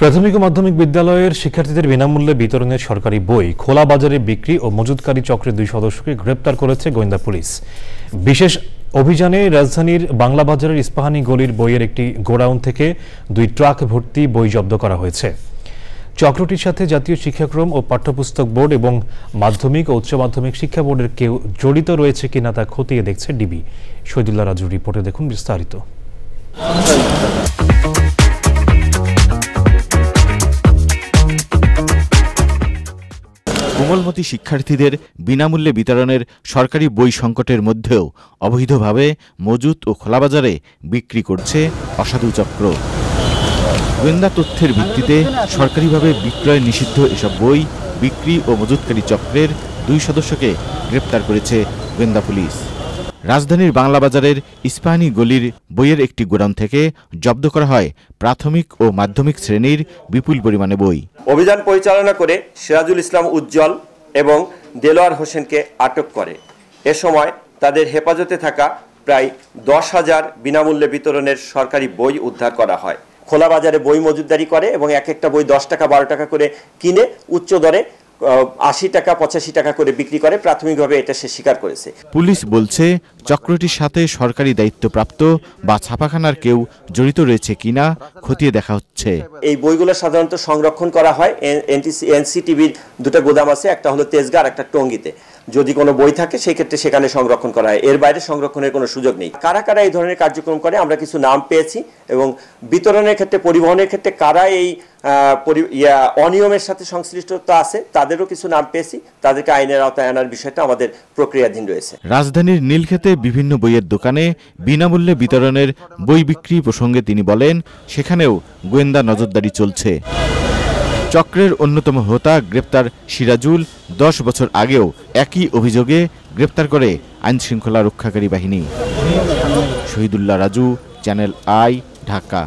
প্রাথমিক ও মাধ্যমিক বিদ্যালয়ের শিক্ষার্থীদের বিনামূল্যে বিতরণের সরকারি বই খোলা বাজারে বিক্রি ও মজুতকারী চক্রের 2 সদস্যকে গ্রেপ্তার করেছে গোয়েন্দা পুলিশ। বিশেষ অভিযানে রাজধানীর বাংলা বাজারের ইস্পাহানি গলির বইয়ের একটি গোডাউন থেকে 2 ট্রাক ভর্তি বই জব্দ করা হয়েছে। চক্রটির সাথে জাতীয় শিক্ষাক্রম ও পাঠ্যপুস্তক বোর্ড এবং মাধ্যমিক ও উচ্চ মাধ্যমিক শিক্ষা বোর্ডের কেউ জড়িত রয়েছে কিনা তা খতিয়ে দেখছে ডিবি। শহীদুল্লাহ রাজুর রিপোর্টে দেখুন বিস্তারিত। কোমলমতি শিক্ষার্থীদের বিনামূল্যে বিতরণের সরকারি বই সংকটের মধ্যেও অবৈধভাবে মজুত ও খোলাবাজারে বিক্রি করছে অসাধু চক্র। গোয়েন্দা তথ্যের ভিত্তিতে সরকারিভাবে বিক্রয় নিষিদ্ধ এসব বই বিক্রি ও মজুতকারী চক্রের 2 সদস্যকে গ্রেপ্তার করেছে গোয়েন্দা পুলিশ। রাজধানীর বাংলা বাজারের ইস্পাহানি গলির বইয়ের একটি গোডাউন থেকে জব্দ করা হয় প্রাথমিক ও মাধ্যমিক শ্রেণীর বিপুল পরিমাণে বই। অভিযান পরিচালনা করে সিরাজুল ইসলাম উজ্জ্বল এবং দেলোয়ার হোসেনকে আটক করে। এ সময় তাদের হেফাজতে থাকা প্রায় 10,000 বিনামূল্যে বিতরণের সরকারি বই উদ্ধার করা হয়। খোলা বাজারে বই মজুতদারি করে এবং এক একটা বই 10 টাকা 12 টাকা করে কিনে উচ্চ দরে 80 টাকা 85 টাকা করে বিক্রি করে। প্রাথমিকভাবে এটা সে স্বীকার করেছে। পুলিশ বলছে চক্রটির সাথে সরকারি দায়িত্বপ্রাপ্ত বা ছাপাখানার কেউ জড়িত রয়েছে কিনা খতিয়ে দেখা হচ্ছে। এই বইগুলো সাধারণত সংরক্ষণ করা হয় এনসিটিভির 2টা গোদাম আছে, একটা হলো তেজগাঁ আর একটা টঙ্গীতে। যদি কোনো বই থাকে সেই ক্ষেত্রে সেখানে সংরক্ষণ করা হয়, এর বাইরে সংরক্ষণের কোনো সুযোগ নেই। কারা কারা এই ধরনের কার্যক্রম করে আমরা কিছু নাম পেয়েছি এবং বিতরণের ক্ষেত্রে পরিবহনের ক্ষেত্রে কারা এই অনিয়মের সাথে সংশ্লিষ্টতা আছে তাদেরও কিছু নাম পেয়েছি। তাদেরকে আইনের আওতায় আনার বিষয়টা আমাদের প্রক্রিয়াধীন রয়েছে। রাজধানীর নীলক্ষেতে বিভিন্ন বইয়ের দোকানে বিনামূল্যে বিতরণের বই বিক্রি প্রসঙ্গে তিনি বলেন, সেখানেও গোয়েন্দা নজরদারি চলছে। চক্রের অন্যতম হোতা গ্রেপ্তার সিরাজুল 10 বছর আগেও একই অভিযোগে গ্রেপ্তার করে আইনশৃঙ্খলা রক্ষাকারী বাহিনী। Shahidullah Raju, channel I, Dhaka.